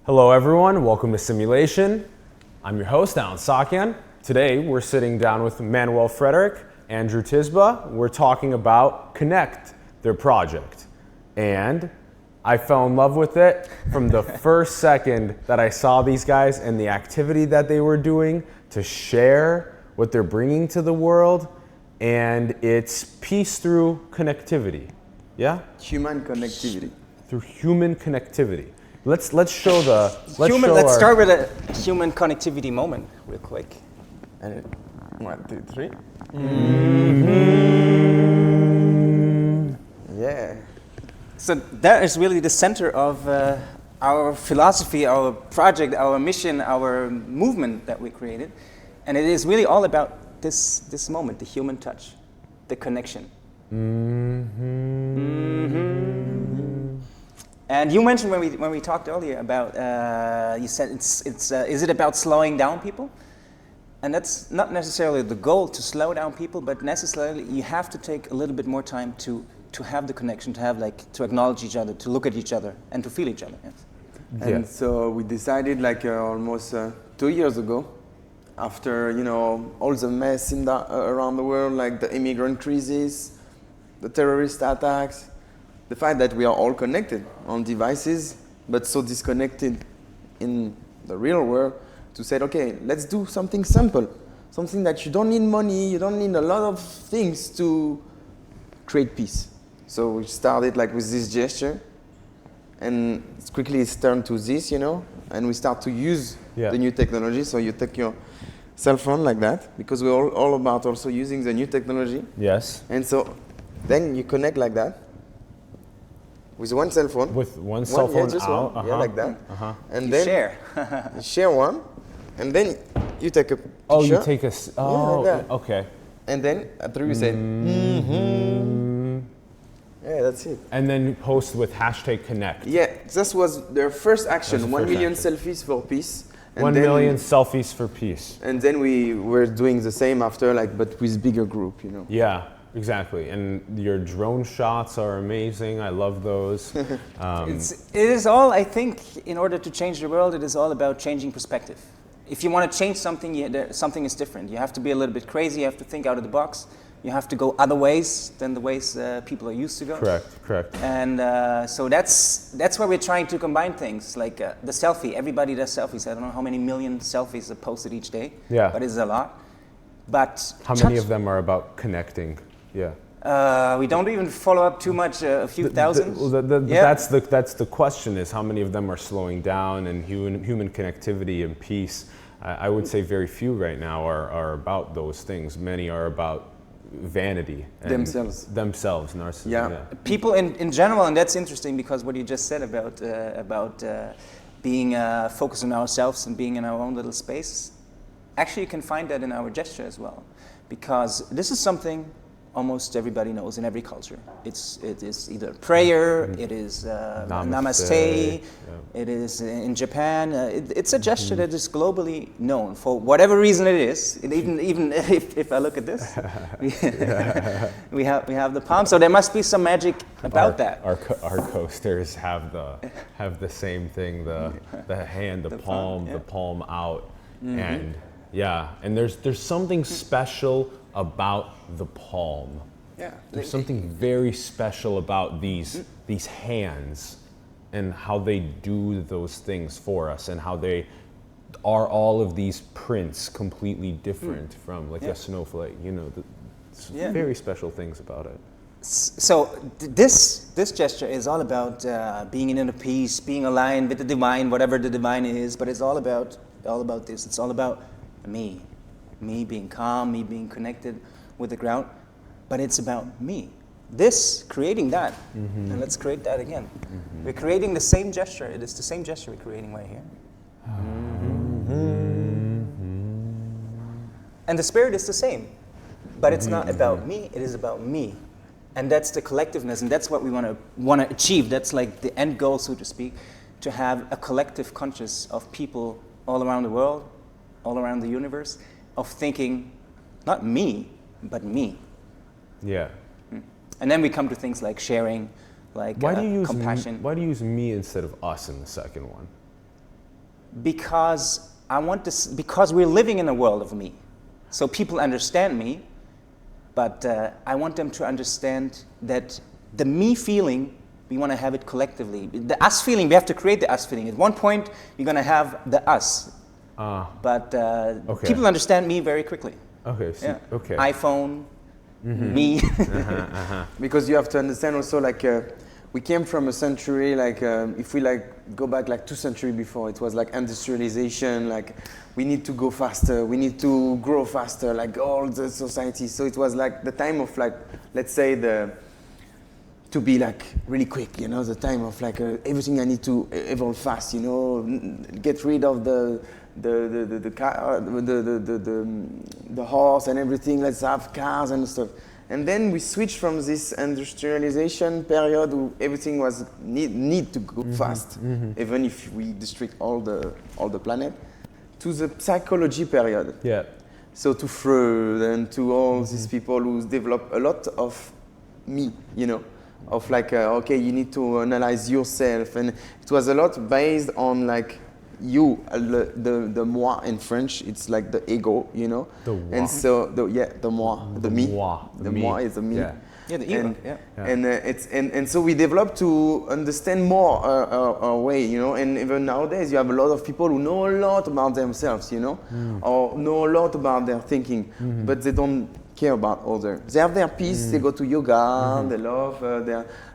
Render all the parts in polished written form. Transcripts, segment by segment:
Hello everyone, welcome to Simulation. I'm your host, Alan Sakyan. Today we're sitting down with Manuel, Frederick, Andrew Tisba. We're talking about Connect, their project. And I fell in love with it from the first second that I saw these guys and the activity that they were doing to share what they're bringing to the world. And it's peace through connectivity. Yeah? Human connectivity. Through human connectivity. Let's show the Let's start with a human connectivity moment real quick. And 1, 2, 3. Yeah. So that is really the center of our philosophy, our project, our mission, our movement that we created. And it is really all about this moment, the human touch, the connection. And you mentioned when we talked earlier about, you said is it about slowing down people? And that's not necessarily the goal to slow down people, but necessarily you have to take a little bit more time to have the connection, to acknowledge each other, to look at each other, and to feel each other. Yes. And so we decided almost 2 years ago, after all the mess around the world, like the immigrant crisis, the terrorist attacks, the fact that we are all connected on devices, but so disconnected in the real world, to say, okay, let's do something simple, something that you don't need money, you don't need a lot of things to create peace. So we started with this gesture, and quickly it's turned to this, and we start to use the new technology. So you take your cell phone like that, because we're all about also using the new technology. Yes. And so then you connect like that. With one cell phone. With one cell phone out. One, like that. And you then share. you share one, and then you take a picture. Oh, you take a. Oh, like that. Okay. And then after you say, yeah, that's it. And then you post with hashtag Connect. Yeah, this was their first action. The 1 first million action. selfies for peace. And 1 then, million selfies for peace. And then we were doing the same after, but with bigger group, Yeah. Exactly, and your drone shots are amazing. I love those. It is all, I think, in order to change the world, it is all about changing perspective. If you want to change something, something is different. You have to be a little bit crazy. You have to think out of the box. You have to go other ways than the ways people are used to go. Correct. And so that's where we're trying to combine things, like the selfie. Everybody does selfies. I don't know how many million selfies are posted each day, but it's a lot. But how many of them are about connecting? Yeah. We don't even follow up too much, a few thousand. That's the question, is how many of them are slowing down, and human connectivity and peace. I would say very few right now are about those things. Many are about vanity. And themselves, narcissism. Yeah. People in general, and that's interesting because what you just said about being focused on ourselves and being in our own little space, actually you can find that in our gesture as well. Because this is something almost everybody knows in every culture. It is either prayer, it is namaste, it is in Japan. It's a gesture that is globally known for whatever reason it is. Even if I look at this, we have the palm. So there must be some magic about that. Our coasters have the same thing. The hand, the palm out, and there's something special about the palm. Yeah. There's something very special about these hands and how they do those things for us, and how they are all of these prints completely different from a snowflake. Very special things about it. So this gesture is all about being in inner peace, being aligned with the divine, whatever the divine is. But it's all about this. It's all about me being calm, me being connected with the ground, but it's about me. Creating that, and let's create that again. We're creating the same gesture. It is the same gesture we're creating right here. And the spirit is the same, but it's not about me, it is about me. And that's the collectiveness, and that's what we want to achieve. That's like the end goal, so to speak, to have a collective conscious of people all around the world, all around the universe, of thinking, not me, but me. Yeah. And then we come to things like sharing, like compassion. Why do you use me instead of us in the second one? because because we're living in a world of me. So people understand me, but I want them to understand that the me feeling, we want to have it collectively. The us feeling, we have to create the us feeling. At one point, we're going to have the us. But people understand me very quickly. Okay. So, Yeah. Okay. iPhone, me. Because you have to understand also like we came from a century like if we like go back like 2 centuries before, it was like industrialization, like we need to go faster, we need to grow faster, like all the society. So it was like the time of like, let's say to be like really quick, you know, the time of like everything I need to evolve fast, you know, get rid of the car, the horse and everything. Let's have cars and stuff. And then we switched from this industrialization period where everything was need to go fast, even if we destroy all the planet, to the psychology period. Yeah. So to Freud and to all these people who develop a lot of me, you know, of like okay, you need to analyze yourself, and it was a lot based on like you, the moi in French, it's like the ego, you know. The moi. And so the moi, the me. The me. moi is the me. Yeah. Yeah, the ego. And so we developed to understand more our way, you know. And even nowadays, you have a lot of people who know a lot about themselves, you know, or know a lot about their thinking, but they don't care about others. They have their peace. They go to yoga. They love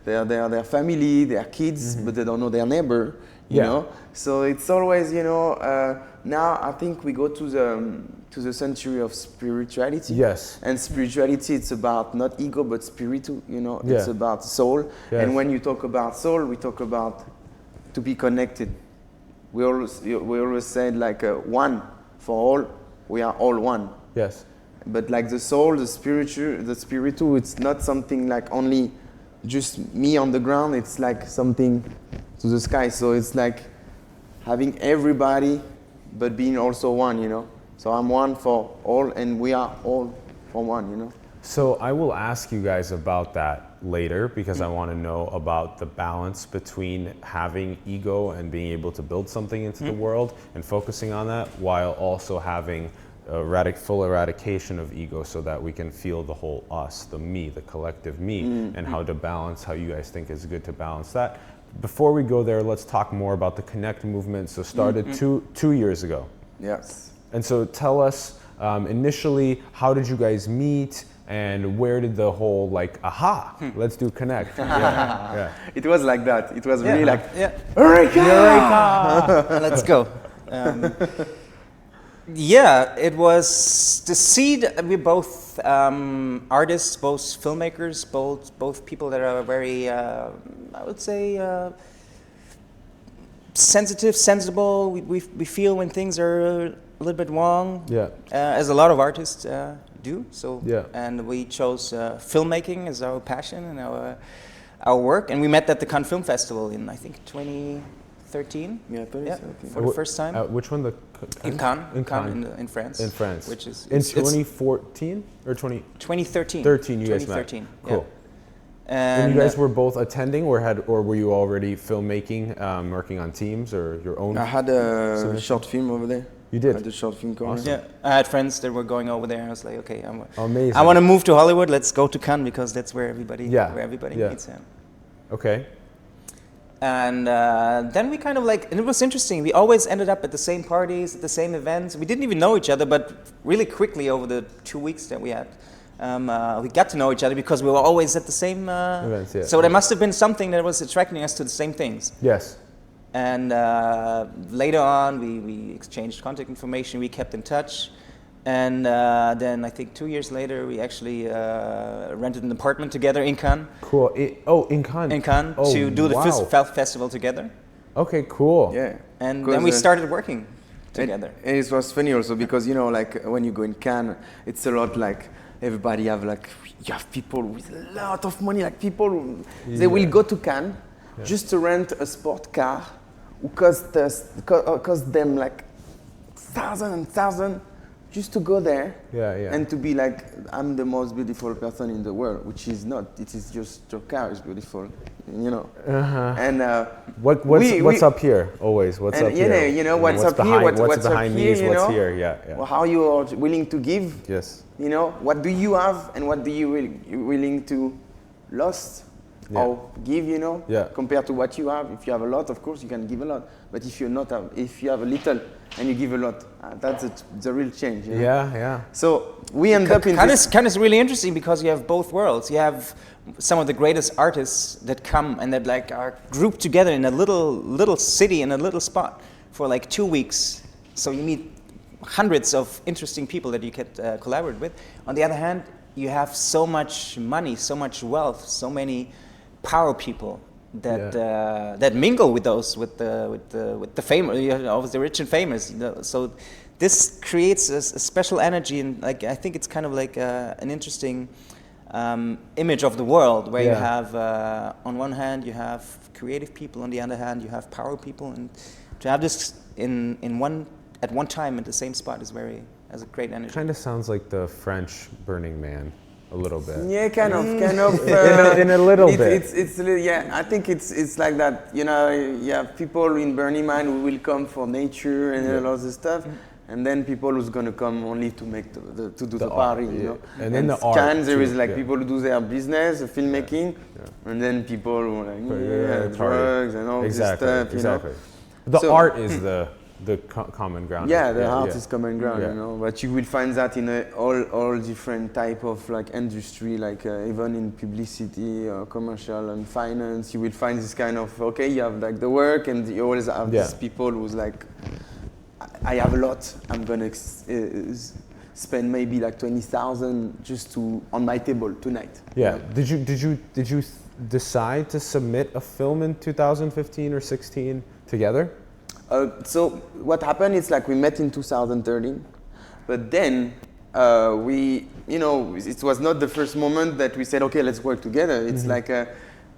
their family, their kids, but they don't know their neighbor. You know, so it's always, you know. Now I think we go to the century of spirituality. Yes. And spirituality, it's about not ego but spiritu. You know, Yeah. it's about soul. Yes. And when you talk about soul, we talk about to be connected. We always said like one for all. We are all one. Yes. But like the soul, the spiritu, it's not something like only just me on the ground. It's like something to the sky. So it's like having everybody, but being also one, you know. So I'm one for all, and we are all for one, you know. So I will ask you guys about that later, because I want to know about the balance between having ego and being able to build something into the world and focusing on that, while also having full eradication of ego, so that we can feel the whole us, the me, the collective me, and how to balance, how you guys think is good to balance that. Before we go there, let's talk more about the Connect movement. So started two years ago. Yes. And so tell us, initially, how did you guys meet, and where did the whole like, let's do Connect? Yeah. It was like that. It was really like, Eureka! Let's go. Yeah, it was the seed. We're both artists, both filmmakers, both people that are very, I would say, sensitive, sensible. We feel when things are a little bit wrong. Yeah. As a lot of artists do. So. Yeah. And we chose filmmaking as our passion and our work. And we met at the Cannes Film Festival in, I think, 2013. Yeah, 2013. For the first time. Which one? In Cannes. In France. In France. Which is in 2014 or 2013. 13 you guys met. 2013. Cool. Yeah. And you guys were both attending, or were you already filmmaking, working on teams, or your own? I had a short film over there. You did? I had a short film course. Awesome. Yeah, I had friends that were going over there. I was like, okay, Amazing. I want to move to Hollywood. Let's go to Cannes, because that's where everybody meets. Yeah. Okay. And then we kind of and it was interesting. We always ended up at the same parties, at the same events. We didn't even know each other, but really quickly over the 2 weeks that we had, we got to know each other because we were always at the same events. Yeah. So there must have been something that was attracting us to the same things. Yes. And later on, we exchanged contact information. We kept in touch. And then I think 2 years later, we actually rented an apartment together in Cannes. Cool. In Cannes. In Cannes to do the festival together. Okay, cool. Yeah. And then we started working together. And it was funny also because, you know, like when you go in Cannes, it's a lot like everybody have like, you have people with a lot of money, like people, they will go to Cannes just to rent a sport car who cost them like thousands just to go there Yeah. and to be like, I'm the most beautiful person in the world, which is not. It is just your car is beautiful, you know. And what's up here always? What's up here? You know what's up behind, here, what's behind up here, these, you what's know? here? Yeah. Well, how you are willing to give. Yes. You know, what do you have and what do you willing to lost or give, you know, compared to what you have. If you have a lot, of course, you can give a lot. But if if you have a little and you give a lot, that's the real change. You know? Yeah. So we end up in this. Kind of really interesting because you have both worlds. You have some of the greatest artists that come and that like are grouped together in a little city in a little spot for like 2 weeks. So you meet hundreds of interesting people that you could collaborate with. On the other hand, you have so much money, so much wealth, so many power people that that mingle with those with the famous, you know, the rich and famous. You know? So this creates a special energy, and like I think it's kind of like an interesting image of the world where you have on one hand you have creative people, on the other hand you have power people, and to have this at one time at the same spot has a great energy. Kind of sounds like the French Burning Man a little bit. Yeah, kind of. In a little bit. It's I think it's like that. You know, you have people in Burning Man who will come for nature and all of this stuff, and then people who's gonna come only to make to do the party. You know, and then the art. Cannes, there is like people who do their business, filmmaking, and then people who like drugs and all this stuff. Exactly. The art is the common ground. Yeah, the art is common ground, you know. But you will find that in all different type of like industry, like even in publicity or commercial and finance, you will find this kind of you have like the work, and you always have these people who's like, I have a lot. I'm gonna spend maybe like 20,000 just on my table tonight. Yeah. Did you decide to submit a film in 2015 or 16 together? So what happened is like we met in 2013, but then it was not the first moment that we said, okay, let's work together. It's like a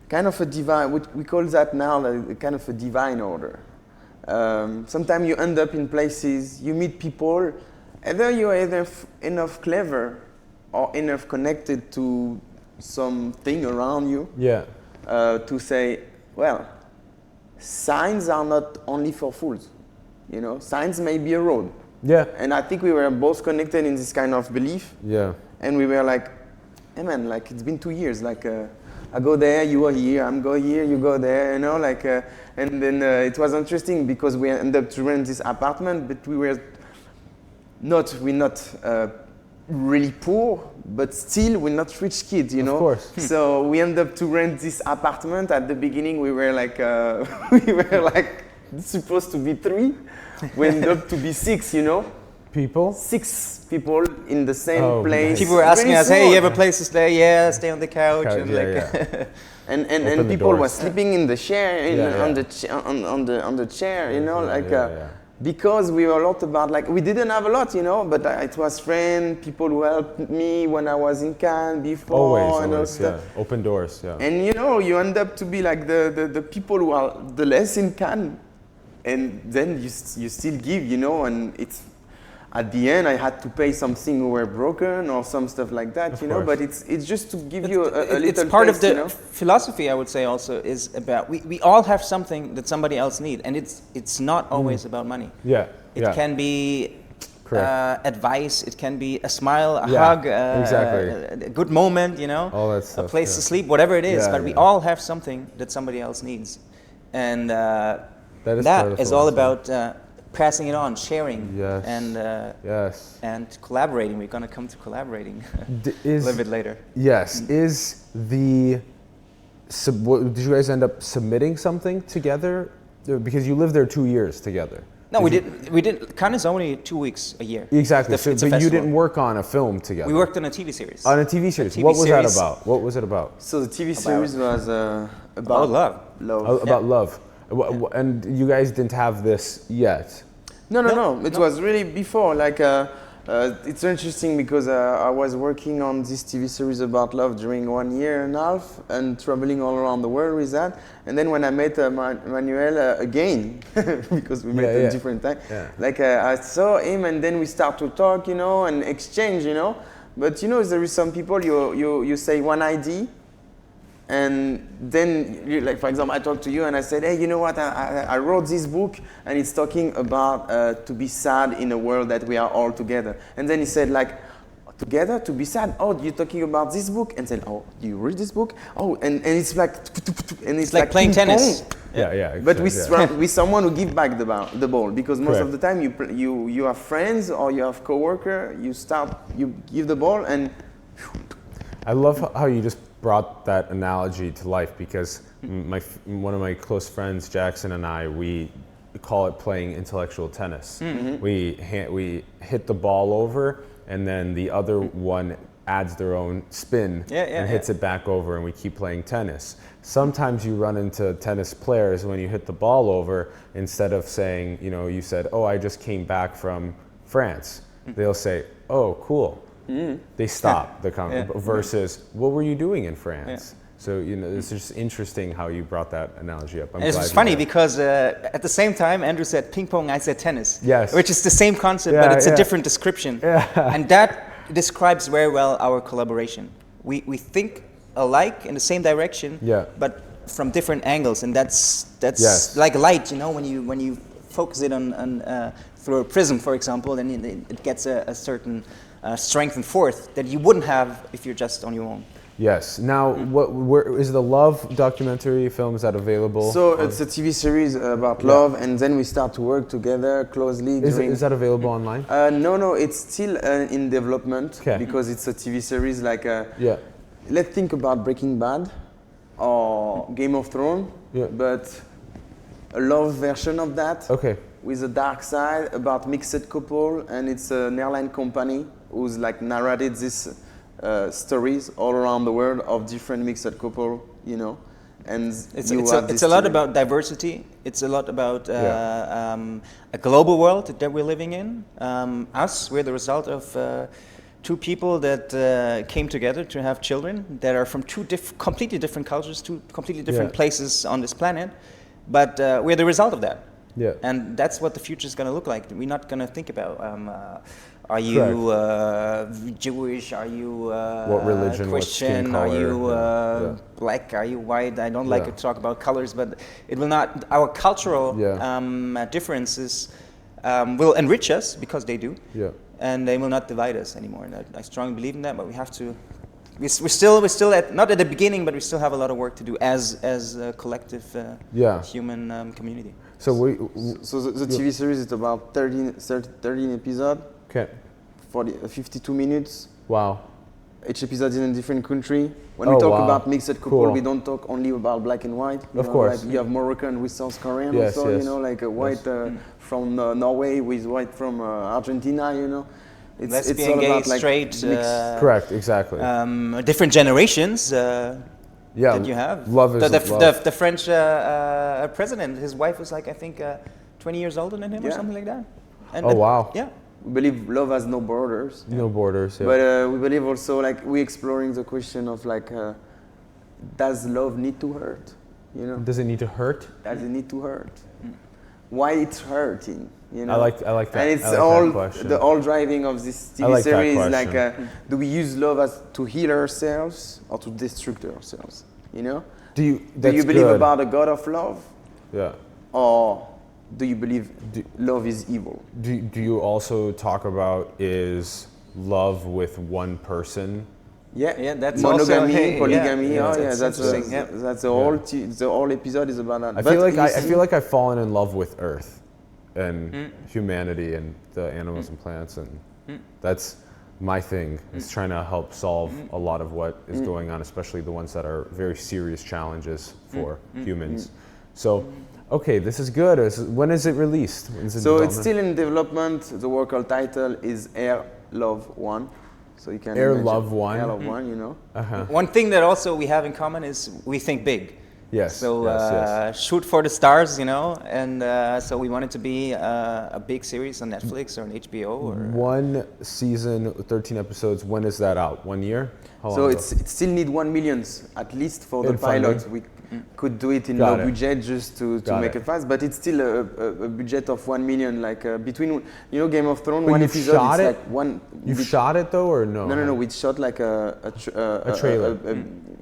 kind of a divine, we call that now a kind of a divine order. Sometimes you end up in places, you meet people, either you're enough clever or enough connected to something around you to say, well, signs are not only for fools, you know. Signs may be a road. Yeah. And I think we were both connected in this kind of belief. Yeah. And we were like, hey man, like it's been 2 years. Like I go there, you are here. I'm go here, you go there. You know, like and then it was interesting because we ended up to rent this apartment, but we're not really poor, but still we're not rich kids, you know. Of course. So we ended up to rent this apartment. At the beginning, we were like supposed to be 3. We ended up to be 6, you know. 6 people in the same place. Nice. People were asking us, "Hey, you have a place to stay? Yeah, stay on the couch." And people were sleeping in the chair, on the chair, you know, because we were a lot about, like, we didn't have a lot, you know, but it was friends, people who helped me when I was in Cannes before. Always, open doors, And, you know, you end up to be like the people who are the less in Cannes. And then you still give, you know, and it's, at the end, I had to pay something who were broken or some stuff like that, you know, but it's just to give you a little It's part taste, of the you know? philosophy, I would say, also, is about, we all have something that somebody else needs, and it's not always about money. It can be advice, it can be a smile, a hug, a good moment, you know, all that stuff, a place to sleep, whatever it is, but we all have something that somebody else needs. And that is all about passing it on, sharing, and collaborating. We're going to come to collaborating a little bit later. Yes. Did you guys end up submitting something together? Because you lived there 2 years together. No, we didn't. Cannes is only 2 weeks a year. Exactly. But you didn't work on a film together. We worked on a TV series. On a TV series. What was that about? What was it about? So the TV series was about love. About love. And you guys didn't have this yet? No. It was really before. Like It's so interesting because I was working on this TV series about love during 1 year and a half and traveling all around the world with that. And then when I met Manuel again, because we met at a different time, like I saw him and then we start to talk, you know, and exchange, you know. But you know, there is some people you say one ID, and then, like for example, I talked to you and I said, hey, you know what, I wrote this book and it's talking about to be sad in a world that we are all together. And then he said like, together to be sad? Oh, you're talking about this book? And said, oh, do you read this book? Oh, and it's like, and it's like playing tennis. Yeah. But with someone who give back the ball, because most of the time you have friends or you have coworker, you give the ball and. I love how you just brought that analogy to life, because one of my close friends, Jackson, and I, we call it playing intellectual tennis. We hit the ball over, and then the other one adds their own spin and hits it back over, and we keep playing tennis. Sometimes you run into tennis players when you hit the ball over, instead of saying, you know, you said, oh, I just came back from France. They'll say, oh, cool. They stop the conversation versus what were you doing in France? So you know, it's just interesting how you brought that analogy up. It's funny because at the same time Andrew said ping pong, I said tennis. Yes. Which is the same concept, but it's a different description. And that describes very well our collaboration. We think alike in the same direction, but from different angles, and that's like light. You know, when you focus it on through a prism, for example, then it gets a certain strength and force that you wouldn't have if you're just on your own. Yes. Now, where is the Love documentary film? Is that available? So it's a TV series about love, and then we start to work together closely. Is that available online? No, it's still in development because it's a TV series. Like, let's think about Breaking Bad or Game of Thrones, but a love version of that. Okay. With a dark side about mixed couple, and it's an airline company who's like narrated these stories all around the world of different mixed couple, you know, and it's a lot about diversity. It's a lot about a global world that we're living in. We're the result of two people that came together to have children that are from two completely different cultures, two completely different places on this planet, but we're the result of that. Yeah. And that's what the future is going to look like. We're not going to think about are you Jewish, are you what religion, Christian, what are skin you color, black, are you white? I don't like to talk about colors, but it will not. Our cultural differences will enrich us, because they do, and they will not divide us anymore. And I strongly believe in that. But we have to. We're still at, not at the beginning, but we still have a lot of work to do as a collective human community. So the TV series is about 13 episodes. Okay. 52 minutes. Wow. Each episode is in a different country. When we talk about mixed couple, we don't talk only about black and white. Of course. Like you have Moroccan with South Korean also, you know, like a white from Norway with white from Argentina, you know. Lesbian, it's all gay, about, like, straight. Correct, exactly. Different generations that you have. Love is love. The French president, his wife was like, I think, 20 years older than him or something like that. And, wow. Yeah. We believe love has no borders. No borders, But we believe also, like, we're exploring the question of, like, does love need to hurt? You know? Does it need to hurt? Does it need to hurt? Why it's hurting? You know? I like that. And it's the all driving of this TV series. Like, do we use love as to heal ourselves or to destruct ourselves? You know? Do you believe about a God of love? Yeah. Or do you believe love is evil? Do you also talk about is love with one person? Yeah, that's monogamy, also, polygamy. That's the whole episode is about that. I feel like I've fallen in love with Earth and humanity and the animals and plants, and that's my thing. Is trying to help solve a lot of what is going on, especially the ones that are very serious challenges for humans. So. Okay, this is good. When is it released? So it's still in development. The working title is Air Love 1. So you can Air Love 1. Air Love 1, you know. One thing that also we have in common is we think big. Yes. So yes. shoot for the stars, you know, and so we wanted to be a big series on Netflix or on HBO or. One season, 13 episodes. When is that out? 1 year? How long So ago? it still need 1 million at least for the In funding. pilot. We could do it in Got low it. budget just to Got make it. it fast, but it's still a budget of 1 million. Like between, you know, Game of Thrones, But one you've episode shot is it? like one. You've shot it though, or no? No. We shot like a trailer.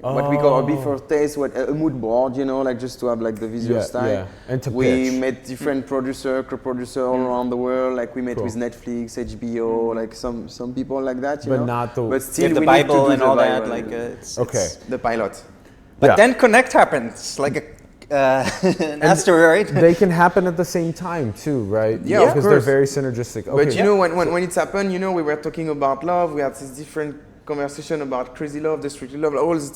What we call a before taste, a mood board, you know, like just to have like the visual Yeah, style. yeah. And to we pitch. met different co-producer all around the world. Like we met Cool. with Netflix, HBO, like some people like that, you But know. not the- But You still, have the we need to Bible do and the all that, Bible. like Okay. The pilot. But Yeah. then Connect happens, like an asteroid. They can happen at the same time too, right? Yeah, of because they're course. very synergistic. Okay. But you know, when it's happened, you know, we were talking about love. We had this different conversation about crazy love, destructive love, all these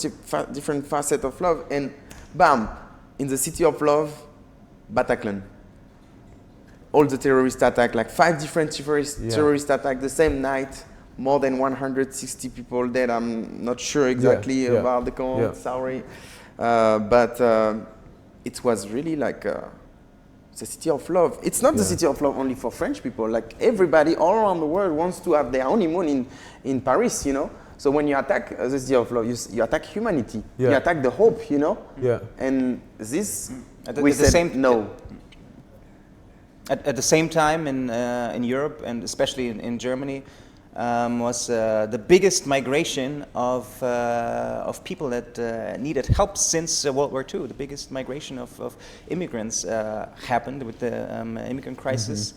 different facets of love, and bam, in the city of love, Bataclan. All the terrorist attack, like 5 different terrorist attack the same night. More than 160 people dead. I'm not sure exactly about the count. Yeah. Sorry, but it was really like the city of love. It's not the city of love only for French people. Like everybody all around the world wants to have their honeymoon in Paris. You know. So when you attack the city of love, you attack humanity. Yeah. You attack the hope. You know. Yeah. And this At the- we at the said same- no. At the same time in Europe and especially in Germany was the biggest migration of people that needed help since World War II. The biggest migration of immigrants happened with the immigrant crisis.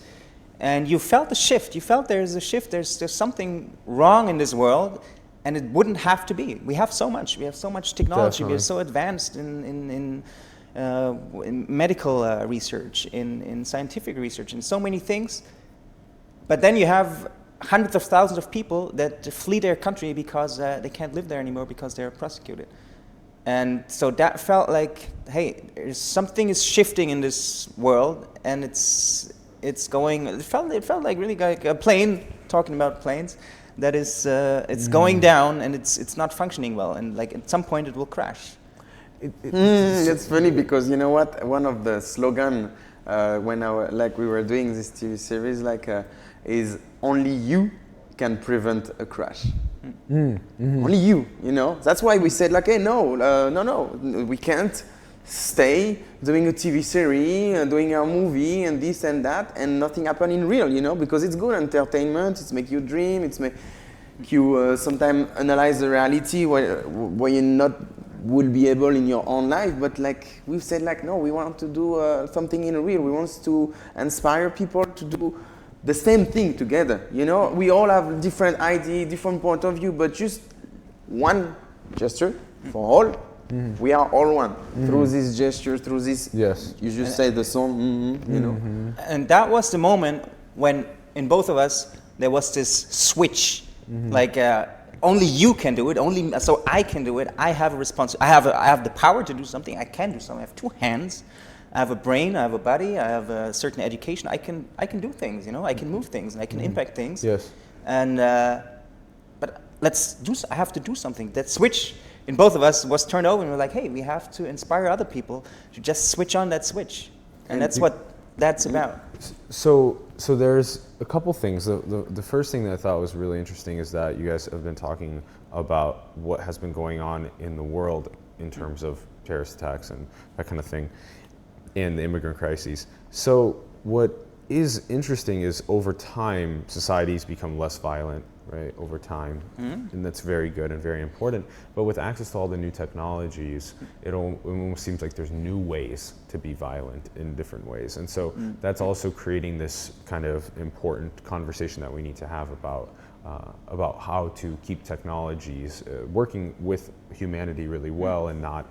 And you felt the shift. You felt there's a shift. There's something wrong in this world, and it wouldn't have to be. We have so much. We have so much technology. Definitely. We are so advanced in medical research, in scientific research, in so many things. But then you have hundreds of thousands of people that flee their country because they can't live there anymore because they're prosecuted. And so that felt like, hey, something is shifting in this world, and it's going. It felt like really like a plane. Talking about planes, that is, it's going down and it's not functioning well, and like at some point it will crash. It's funny because you know what? One of the slogan when we were doing this TV series is only you can prevent a crash. Only you know. That's why we said like, hey, no, we can't stay doing a TV series, doing a movie and this and that, and nothing happen in real, you know, because it's good entertainment. It's make you dream. It's make you sometimes analyze the reality where you not will be able in your own life, but like we've said, like no, we want to do something in real. We want to inspire people to do the same thing together. You know, we all have different idea, different point of view, but just one gesture for all. We are all one through this gesture, through this. Yes. You just say the song, you know. And that was the moment when in both of us there was this switch, like. Only you can do it. So I can do it. I have a responsibility. I have the power to do something. I can do something. I have 2 hands. I have a brain. I have a body. I have a certain education. I can do things. You know. I can move things. And I can impact things. Yes. And but I have to do something. That switch in both of us was turned over, and we're like, hey, we have to inspire other people to just switch on that switch, and that's what that's about. So there's a couple things. The first thing that I thought was really interesting is that you guys have been talking about what has been going on in the world in terms of terrorist attacks and that kind of thing, and the immigrant crises. So what is interesting is over time, societies become less violent, right, over time, and that's very good and very important. But with access to all the new technologies, it almost seems like there's new ways to be violent in different ways. And so that's also creating this kind of important conversation that we need to have about how to keep technologies working with humanity really well and not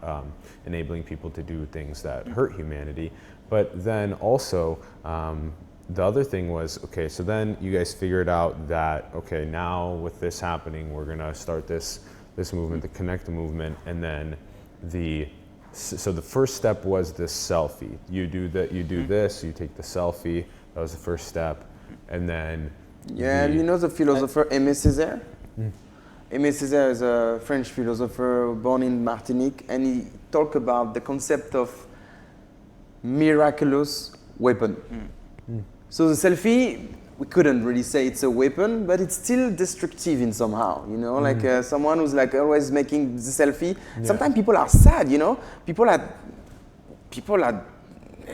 enabling people to do things that hurt humanity. But then also, the other thing was, okay, so then you guys figured out that, okay, now with this happening, we're gonna start this movement, the Connect movement, and then so the first step was this selfie. You do this, you take the selfie, that was the first step, and then Yeah, you know the philosopher Aimé Césaire? Aimé Césaire is a French philosopher born in Martinique, and he talked about the concept of miraculous weapon. So the selfie, we couldn't really say it's a weapon, but it's still destructive in somehow, you know, like someone who's like always making the selfie. Sometimes people are sad, you know, people are,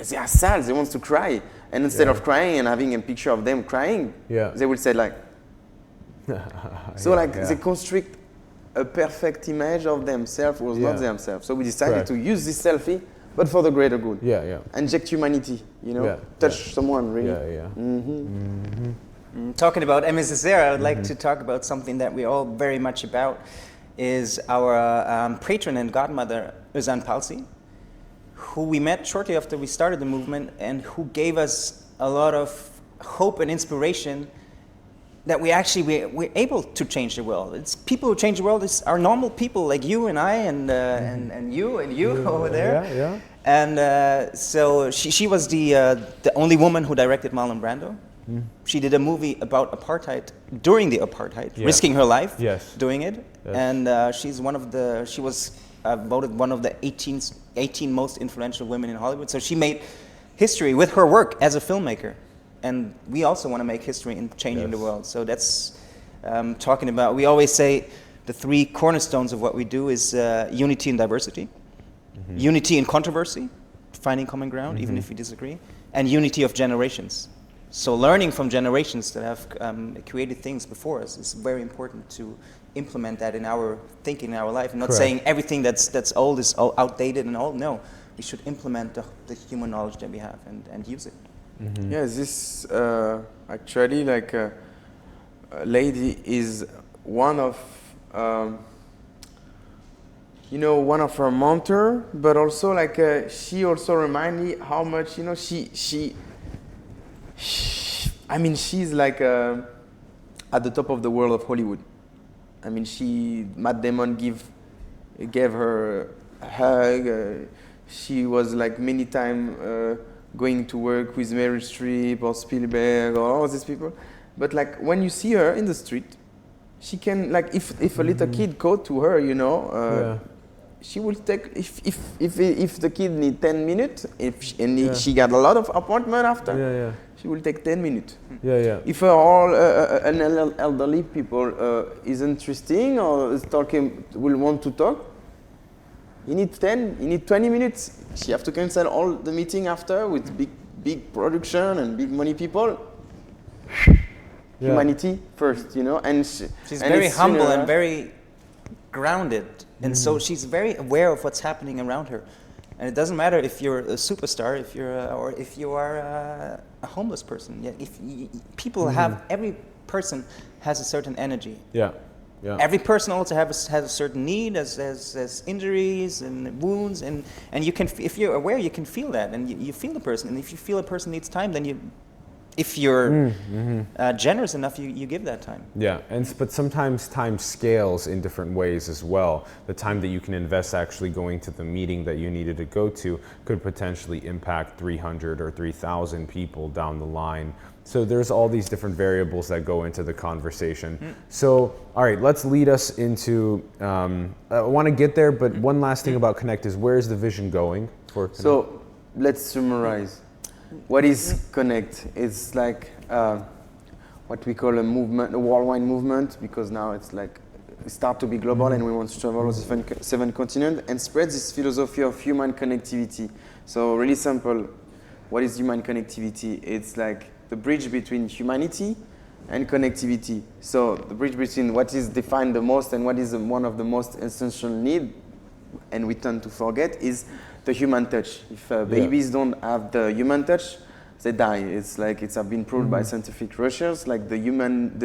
they are sad, they want to cry. And instead of crying and having a picture of them crying, they will say like, so they construct a perfect image of themselves who was not themselves. So we decided to use this selfie, but for the greater good. Inject humanity, you know, touch someone really. Talking about Aimé Césaire, I would like to talk about something that we're all very much about, is our patron and godmother, Özan Palsi, who we met shortly after we started the movement and who gave us a lot of hope and inspiration that we're able to change the world. It's people who change the world are normal people like you and I and you over there. And so she was the only woman who directed Marlon Brando. She did a movie about apartheid during the apartheid, risking her life doing it. And she was voted one of the 18 most influential women in Hollywood. So she made history with her work as a filmmaker. And we also want to make history in changing the world. So that's talking about, we always say the three cornerstones of what we do is unity and diversity, unity and controversy, finding common ground, even if we disagree, and unity of generations. So learning from generations that have created things before us is very important to implement that in our thinking, in our life, and not saying everything that's old is outdated and old. No, we should implement the human knowledge that we have and use it. Yeah, this actually like a lady is one of one of her mentor, but also like she also remind me how much I mean she's like at the top of the world of Hollywood. I mean Matt Damon gave her a hug. She was like many times going to work with Meryl Streep or Spielberg or all these people. But like when you see her in the street, she can like if a little kid go to her, she will take if the kid need 10 minutes, she got a lot of appointment after, she will take 10 minutes. If all an elderly people is interesting or is talking, will want to talk, you need 20 minutes. She have to cancel all the meeting after with big production and big money people. Humanity first, and she's very humble and very grounded, and so she's very aware of what's happening around her. And it doesn't matter if you're a superstar, if you are a homeless person. People have, every person has a certain energy. Every person also has a certain need, as injuries and wounds, and you can, if you're aware, you can feel that, and you feel the person. And if you feel a person needs time, then if you're generous enough, you give that time. But sometimes time scales in different ways as well. The time that you can invest actually going to the meeting that you needed to go to could potentially impact 300 or 3,000 people down the line. So there's all these different variables that go into the conversation. So, all right, let's lead us into, I want to get there, but one last thing about Connect is, where is the vision going for Connect? So let's summarize. What is Connect? It's like what we call a movement, a worldwide movement, because now it's like, it start to be global and we want to travel the seven continents and spread this philosophy of human connectivity. So really simple, what is human connectivity? It's like the bridge between humanity and connectivity. So the bridge between what is defined the most and what is one of the most essential need, and we tend to forget, is the human touch. If babies don't have the human touch, they die. It's like it's been proved by scientific research. Like the human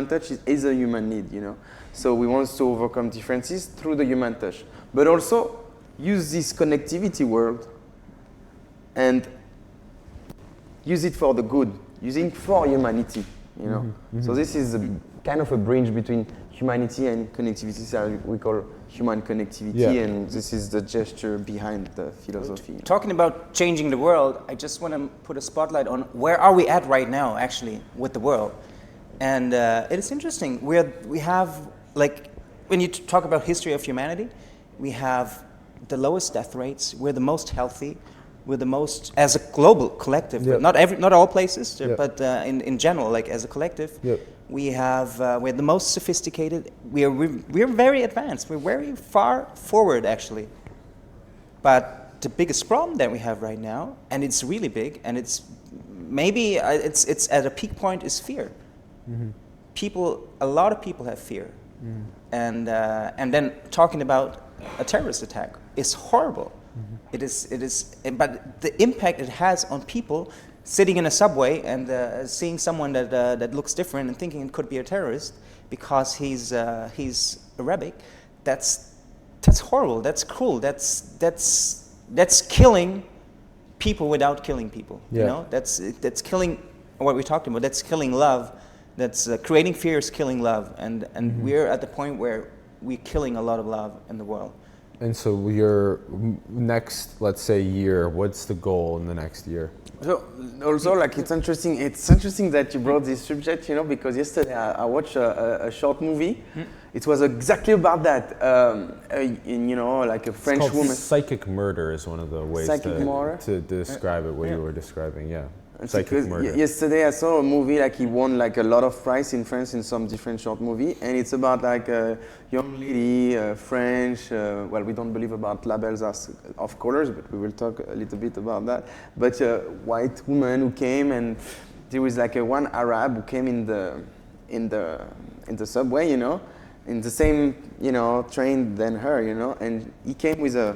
touch is a human need. So we want to overcome differences through the human touch, but also use this connectivity world and use it for the good, using for humanity, So this is kind of a bridge between humanity and connectivity, so we call human connectivity, and this is the gesture behind the philosophy. Talking about changing the world, I just want to put a spotlight on where are we at right now, actually, with the world. And it is interesting. We have like when you talk about history of humanity, we have the lowest death rates. We're the most healthy. We're the most, as a global collective, Yep. not all places, Yep. but in general, like as a collective, Yep. we're the most sophisticated. We're very advanced. We're very far forward, actually. But the biggest problem that we have right now, and it's really big, and it's maybe it's at a peak point, is fear. A lot of people have fear, and then talking about a terrorist attack is horrible. It is, but the impact it has on people sitting in a subway and seeing someone that looks different and thinking it could be a terrorist because he's Arabic, that's horrible. That's cruel. That's killing people without killing people. Yeah. You know, that's killing what we talked about. That's killing love. That's creating fear is killing love, and we're at the point where we're killing a lot of love in the world. And so your next, let's say, year, what's the goal in the next year? So also, like, it's interesting that you brought this subject, you know, because yesterday I watched a short movie. It was exactly about that. You know, like a French It's called woman. Psychic murder is one of the ways Psychic murder? to describe it, what you were describing, yeah. Psychic Because murder. yesterday I saw a movie, like he won like a lot of prize in France in some different short movie, and it's about like a young lady, French. Well, we don't believe about labels of colors, but we will talk a little bit about that. But a white woman who came, and there was like one Arab who came in the subway, you know, in the same, you know, train than her, you know, and he came with a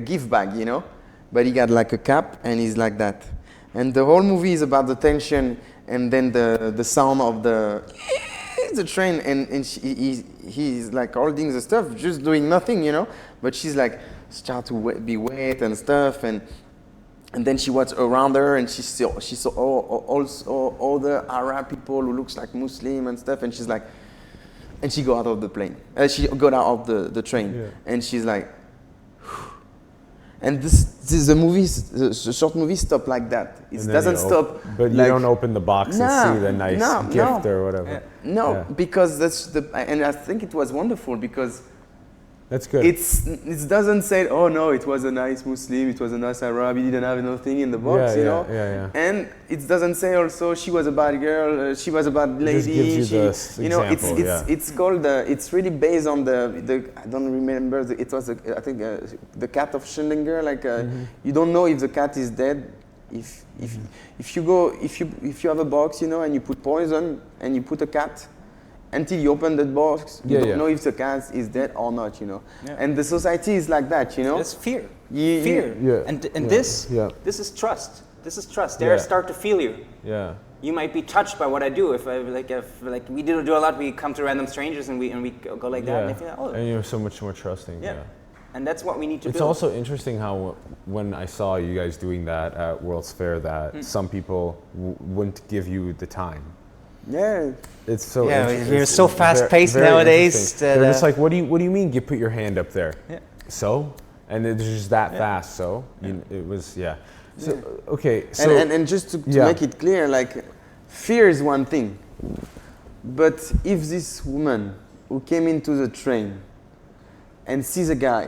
gift bag, you know. But he got like a cap, and he's like that. And the whole movie is about the tension, and then the sound of the train, and he's like holding the stuff, just doing nothing, you know. But she's like start to be wet and stuff, and then she watched around her, and she saw all the Arab people who looks like Muslim and stuff, and she's like, and she got out of the plane, she got out of the train, Yeah. and she's like. And the short movie stop like that. It And then doesn't you stop. But you like, don't open the box and see the nice gift no. or whatever. No, Yeah. because and I think it was wonderful because That's good. it doesn't say, oh no, it was a nice Muslim, it was a nice Arab, he didn't have nothing in the box, you know. Yeah. And it doesn't say also she was a bad girl, she was a bad lady. Just gives you the you know, example, it's called it's really based on the I don't remember it was I think the cat of Schrödinger. Like you don't know if the cat is dead. If you have a box, you know, and you put poison and you put a cat. Until you open that box, you don't know if the cat is dead or not, you know. Yeah. And the society is like that, you know. It's fear. Yeah, Fear. yeah, And yeah, this yeah. this is trust. This is trust. There I Yeah. start to feel you. Yeah. You might be touched by what I do. If we do a lot, we come to random strangers and we go like that. Yeah. And they feel, oh, And you're so much more trusting. yeah. And that's what we need to It's build. also interesting how when I saw you guys doing that at World's Fair, that some people wouldn't give you the time. Yeah. It's so Yeah, interesting. we're so It's fast-paced very nowadays interesting. that, They're just like, what do you mean? You put your hand up there. Yeah. So, and it's just that fast. So it was So okay. So And just to Yeah. make it clear, like fear is one thing, but if this woman who came into the train and sees a guy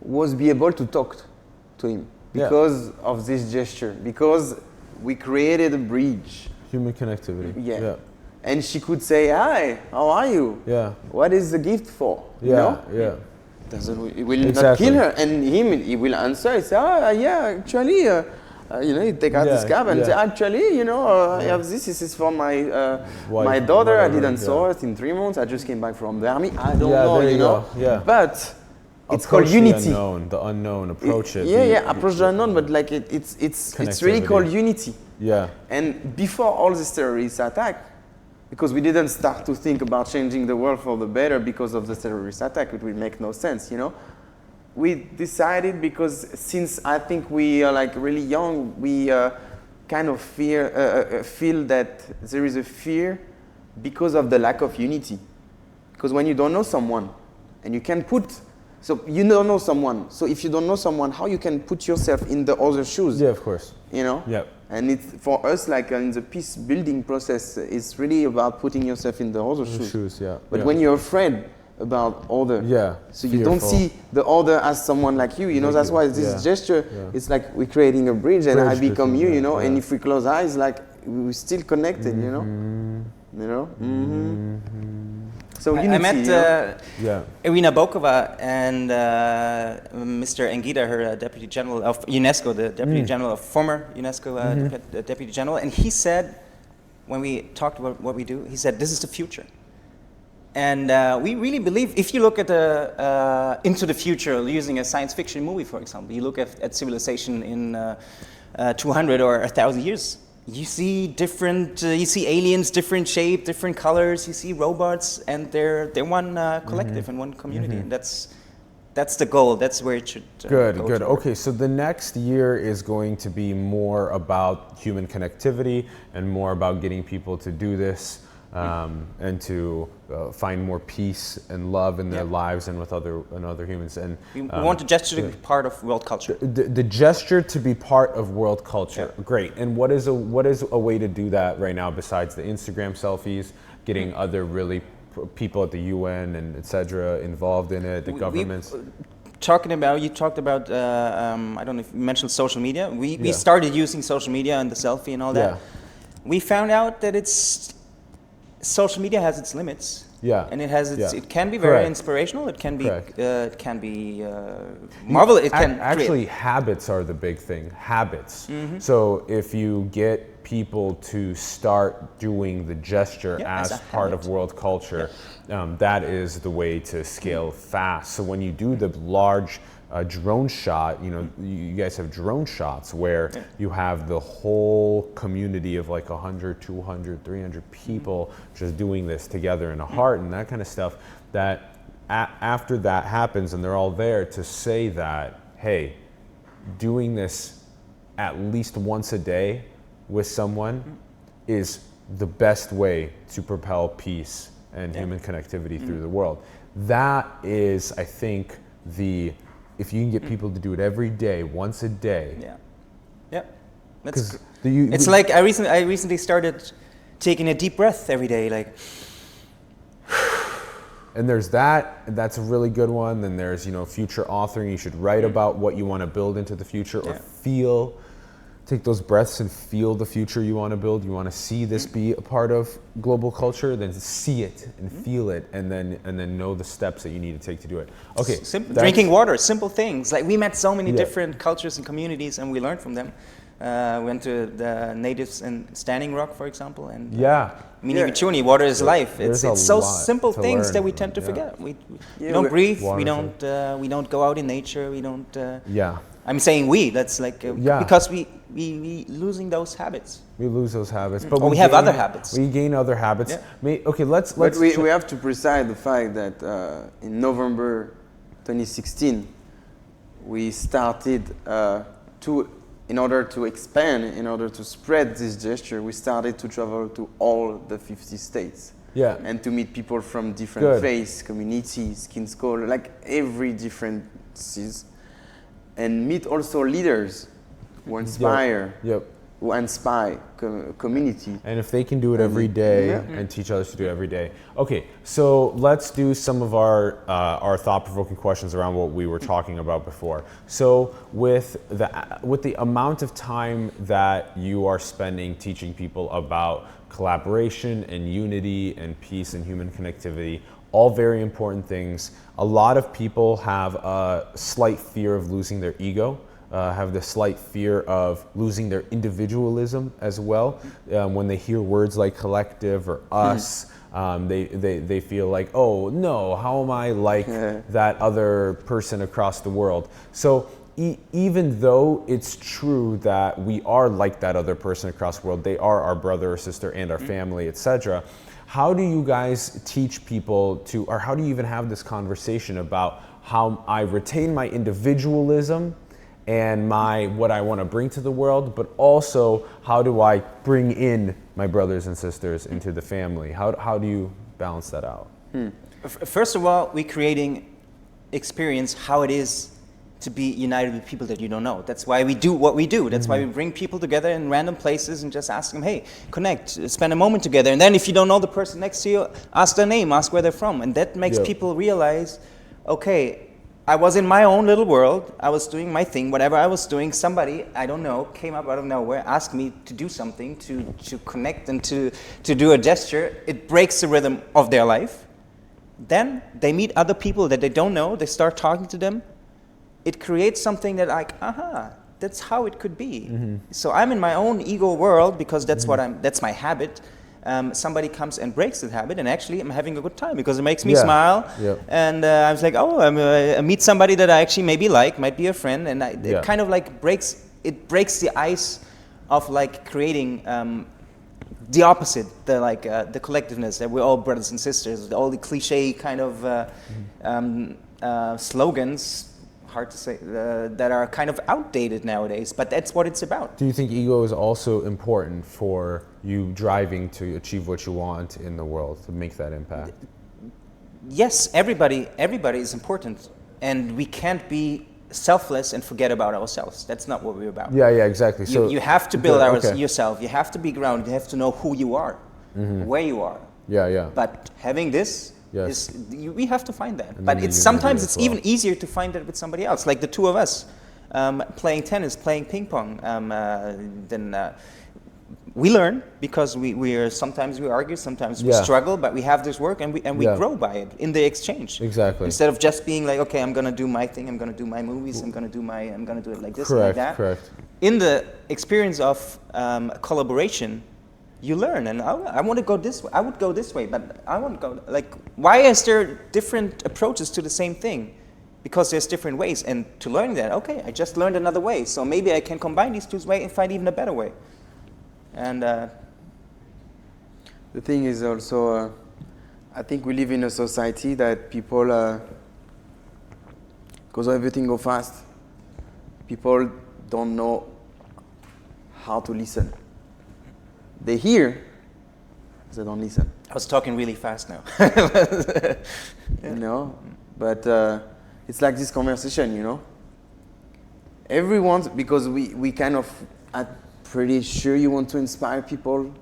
was be able to talk to him because of this gesture, because we created a bridge. human connectivity. Yeah. And she could say, "Hi, how are you? Yeah. What is the gift for?" Yeah. You know? Yeah. It will not Exactly. kill her, and he will answer. He say, yeah, actually, you know, he take out his cab and say, actually, you know, I have this. This is for my my daughter. I whatever, didn't saw it in 3 months. I just came back from the army. I don't Yeah, know, there you you know. go. Yeah. But it's Approach called unity. The unknown. Approach it. Approach the unknown. But like it's really called unity. Yeah. And before all this terrorist attack, because we didn't start to think about changing the world for the better because of the terrorist attack, it would make no sense, you know. We decided because since I think we are like really young, we kind of feel that there is a fear because of the lack of unity. Because when you don't know someone and you can put So you don't know someone. So if you don't know someone, how you can put yourself in the other shoes? Yeah, of course. You know? Yep. And it's for us, like in the peace building process, it's really about putting yourself in the other shoes. Yeah. But yeah. when you're afraid about other, yeah, so you don't see the other as someone like you. You know, that's why this gesture, it's like we're creating a bridge, and I become you. You know, and if we close eyes, like we're still connected. You know, you know. So unity, I met yeah. Irina Bokova and Mr. Engida, her Deputy General of UNESCO, the Deputy General of former UNESCO Deputy General, and he said, when we talked about what we do, he said, this is the future. And we really believe, if you look at into the future, using a science fiction movie, for example, you look at civilization in 200 or 1,000 years, you see different, you see aliens, different shape, different colors, you see robots, and they're one collective and one community, and that's the goal, that's where it should Good. go toward. Okay, so the next year is going to be more about human connectivity and more about getting people to do this. And to find more peace and love in their lives and with other humans. And we want the gesture to be part of world culture. The gesture to be part of world culture. Yeah. Great. And what is a way to do that right now besides the Instagram selfies, getting other really people at the UN and etc. involved in it, the governments? You talked about I don't know if you mentioned social media. We started using social media and the selfie and all that. Yeah. We found out that social media has its limits. Yeah. And it has its. Yeah. It can be very Correct. inspirational. It can be. Correct. It can be marvelous. It can actually habits are the big thing. Habits. So if you get people to start doing the gesture as part of world culture, that is the way to scale fast. So when you do the large drone shot, you know, you guys have drone shots where you have the whole community of like 100, 200, 300 people just doing this together in a heart and that kind of stuff, that after that happens and they're all there to say that, hey, doing this at least once a day with someone is the best way to propel peace and human connectivity through the world. That is, I think, if you can get people to do it every day, once a day. Yeah. That's it's like I recently started taking a deep breath every day, like. And there's that's a really good one. Then there's, you know, future authoring. You should write about what you want to build into the future or take those breaths and feel the future you want to build. You want to see this be a part of global culture, then see it and feel it, and then know the steps that you need to take to do it. Okay. Drinking water, simple things. Like we met so many different cultures and communities, and we learned from them. Went to the natives in Standing Rock, for example, and Mini water is life. It's so simple things that we tend to forget. We don't breathe. We don't go out in nature. We don't. I'm saying that's like because we losing those habits. We lose those habits, but we have other habits. We gain other habits. Okay, let's. But we have to precise the fact that in November 2016, we started in order to expand, in order to spread this gesture, we started to travel to all the 50 states. And to meet people from different faiths, communities, skin color, like every different disease. And meet also leaders who inspire, who inspire community. And if they can do it every day and teach others to do it every day. Okay, so let's do some of our thought-provoking questions around what we were talking about before. So with the amount of time that you are spending teaching people about collaboration and unity and peace and human connectivity, all very important things. A lot of people have a slight fear of losing their ego, have the slight fear of losing their individualism as well. When they hear words like collective or us, they feel like, oh no, how am I like that other person across the world? So even though it's true that we are like that other person across the world, they are our brother or sister and our family, etc. How do you guys teach people or how do you even have this conversation about how I retain my individualism and what I want to bring to the world, but also how do I bring in my brothers and sisters into the family? How do you balance that out? First of all, we're creating experience how it is to be united with people that you don't know. That's why we do what we do. That's why we bring people together in random places and just ask them, hey, connect, spend a moment together. And then if you don't know the person next to you, ask their name, ask where they're from. And that makes people realize, okay, I was in my own little world. I was doing my thing, whatever I was doing. Somebody, I don't know, came up out of nowhere, asked me to do something, to connect and to do a gesture. It breaks the rhythm of their life. Then they meet other people that they don't know. They start talking to them. It creates something that like, aha, that's how it could be. So I'm in my own ego world because that's that's my habit. Somebody comes and breaks that habit, and actually I'm having a good time because it makes me smile. And I was like, oh, I meet somebody that I actually maybe like, might be a friend, and it kind of like breaks the ice of like creating the opposite, the collectiveness that we're all brothers and sisters. All the cliche kind of slogans. Hard to say, that are kind of outdated nowadays, but that's what it's about. Do you think ego is also important for you driving to achieve what you want in the world, to make that impact? Yes, everybody is important, and we can't be selfless and forget about ourselves. That's not what we're about. Yeah, exactly. So you have to build yourself. You have to be grounded. You have to know who you are, where you are. But having this, we have to find that. But sometimes it's even easier to find that with somebody else, like the two of us playing tennis, playing ping pong. Then we learn because sometimes we argue, sometimes we struggle, but we have this work and we grow by it in the exchange. Exactly. Instead of just being like, okay, I'm gonna do my thing, I'm gonna do my movies, I'm gonna do it like this and like that. Correct. In the experience of collaboration, you learn, and I want to go this way. I would go this way, but I want to go like. Why is there different approaches to the same thing? Because there's different ways, and to learn that, okay, I just learned another way, so maybe I can combine these two ways and find even a better way. And the thing is also, I think we live in a society that people, because everything goes fast, people don't know how to listen. They hear, they don't listen. I was talking really fast now. You know, but it's like this conversation, you know. Everyone, because we kind of, I'm pretty sure you want to inspire people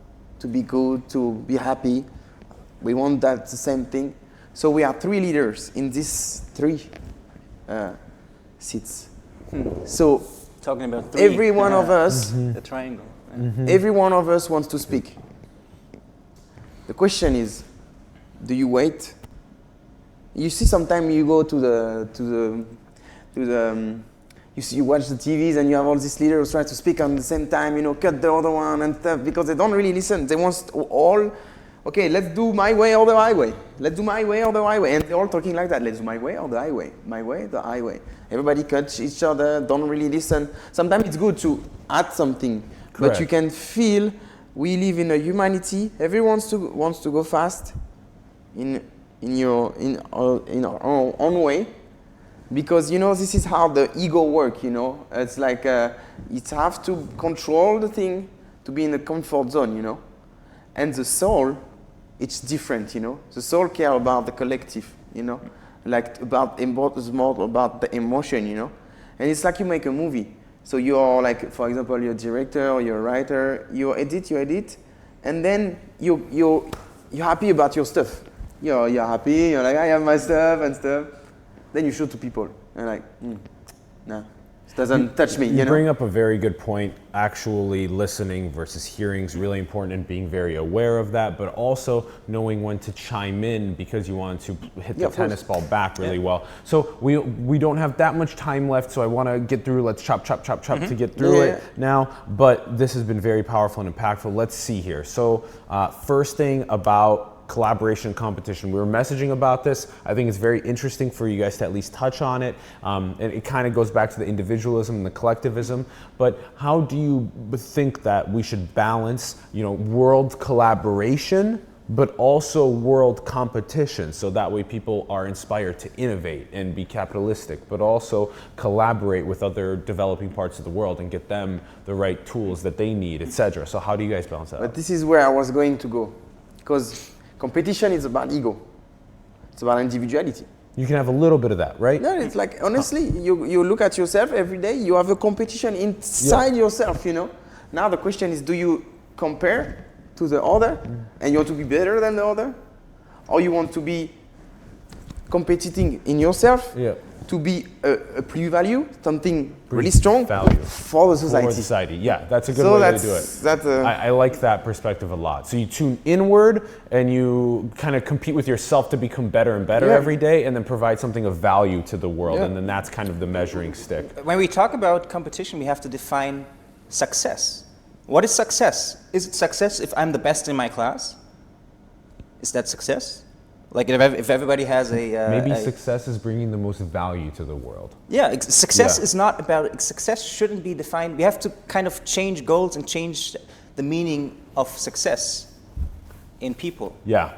to be good, to be happy. We want that the same thing. So we are three leaders in these three seats. So talking about three. Every one of us, the triangle. Every one of us wants to speak. The question is, do you wait? You see, sometimes you go you watch the TVs and you have all these leaders who try to speak at the same time, you know, cut the other one and stuff, because they don't really listen. They want all, okay, let's do my way or the highway. Let's do my way or the highway. And they're all talking like that. Let's do my way or the highway. My way, the highway. Everybody cuts each other, don't really listen. Sometimes it's good to add something. Correct. But you can feel we live in a humanity. Everyone wants to go fast in our own way, because you know this is how the ego works. You know, it's like it have to control the thing to be in the comfort zone. You know, and the soul, it's different. You know, the soul care about the collective. You know, like about the emotion. You know, and it's like you make a movie. So you're like, for example, you're a director or you're a writer, you edit, and then you're happy about your stuff. You're happy, you're like, I have my stuff and stuff. Then you show to people, and like, nah, it doesn't touch me, you know? Bring up a very good point. Actually listening versus hearing is really important, and being very aware of that, but also knowing when to chime in because you want to hit the tennis ball back really well. So we don't have that much time left, so I want to get through. Let's chop to get through it now. But this has been very powerful and impactful. Let's see here. So first thing about collaboration and competition. We were messaging about this. I think it's very interesting for you guys to at least touch on it. And it kind of goes back to the individualism and the collectivism. But how do you think that we should balance, you know, world collaboration, but also world competition, so that way people are inspired to innovate and be capitalistic, but also collaborate with other developing parts of the world and get them the right tools that they need, etc. So how do you guys balance that? But this is where I was going to go, because competition is about ego. It's about individuality. You can have a little bit of that, right? No, it's like, honestly, you look at yourself every day, you have a competition inside yourself, you know. Now the question is, do you compare to the other and you want to be better than the other? Or you want to be competing in yourself to be a plus-value, something really strong value for the society. For society, yeah, that's a good way to do it. I like that perspective a lot. So you tune inward and you kind of compete with yourself to become better and better every day, and then provide something of value to the world, and then that's kind of the measuring stick. When we talk about competition, we have to define success. What is success? Is it success if I'm the best in my class? Is that success? Like if everybody has maybe success is bringing the most value to the world. Yeah, success is not about, success shouldn't be defined. We have to kind of change goals and change the meaning of success in people. Yeah.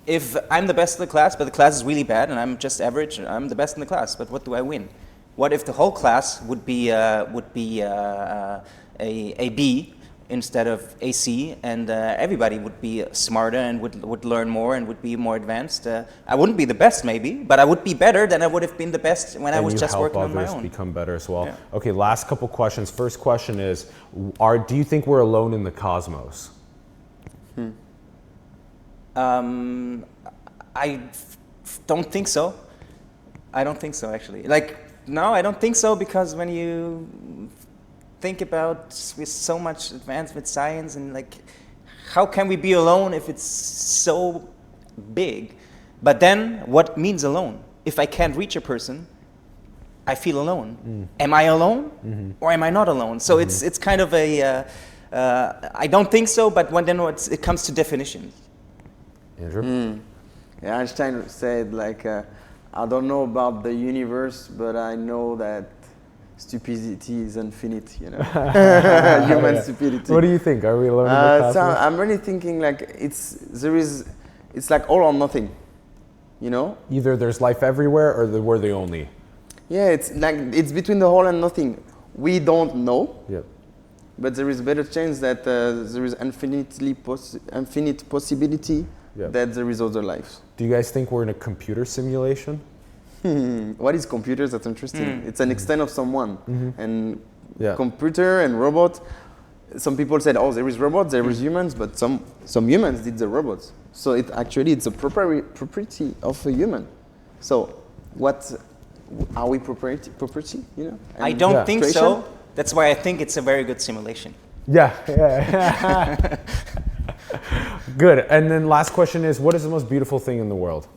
If I'm the best in the class, but the class is really bad and I'm just average, I'm the best in the class, but what do I win? What if the whole class would be a B instead of AC, and everybody would be smarter and would learn more and would be more advanced? I wouldn't be the best maybe, but I would be better than I would have been the best when I was just working on my own. Become better as well. Yeah. Okay, last couple questions. First question is, do you think we're alone in the cosmos? I don't think so. I don't think so, actually. Like, no, I don't think so, because when you think about with so much advanced with science, and like, how can we be alone if it's so big? But then, what means alone? If I can't reach a person, I feel alone. Am I alone, or am I not alone? So it's kind of a, I don't think so, but it comes to definitions. Andrew? Yeah, Einstein said, like, I don't know about the universe, but I know that stupidity is infinite, you know. Human stupidity. What do you think? Are we alone in the cosmos? So I'm really thinking like it's like all or nothing, you know. Either there's life everywhere, or we're the only. Yeah, it's like it's between the whole and nothing. We don't know. Yep. But there is a better chance that there is infinite possibility that there is other life. Do you guys think we're in a computer simulation? What is computers? That's interesting. It's an extent of someone. And Yeah. computer and robot. Some people said, oh, there is robots, there is humans, but some humans did the robots. So it's a property of a human. So what are we property? You know? And I don't think creation? so. That's why I think it's a very good simulation. Yeah. Good. And then last question is, what is the most beautiful thing in the world?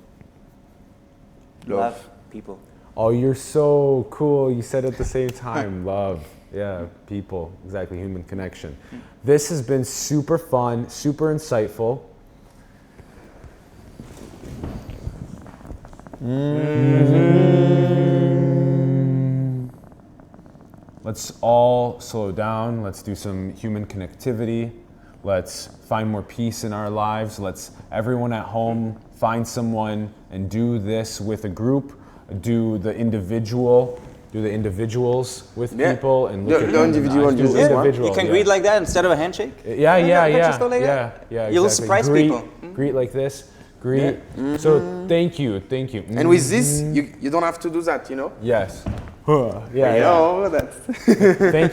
Love people. Oh, you're so cool. You said it at the same time. Love. Yeah, people. Exactly. Human connection. This has been super fun, super insightful. Let's all slow down. Let's do some human connectivity. Let's find more peace in our lives. Let's, everyone at home, find someone and do this with a group. Do the individuals with people, and look at the individual. You can greet like that instead of a handshake. Yeah. You'll Exactly. surprise people. Greet like this. Greet. So thank you. And with this, you don't have to do that, you know. Yes. Thank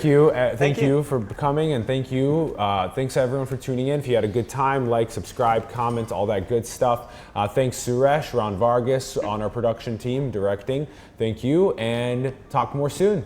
you. Thank you for coming, and thank you. Thanks everyone for tuning in. If you had a good time, like, subscribe, comment, all that good stuff. Thanks Suresh, Ron Vargas on our production team, directing. Thank you, and talk more soon.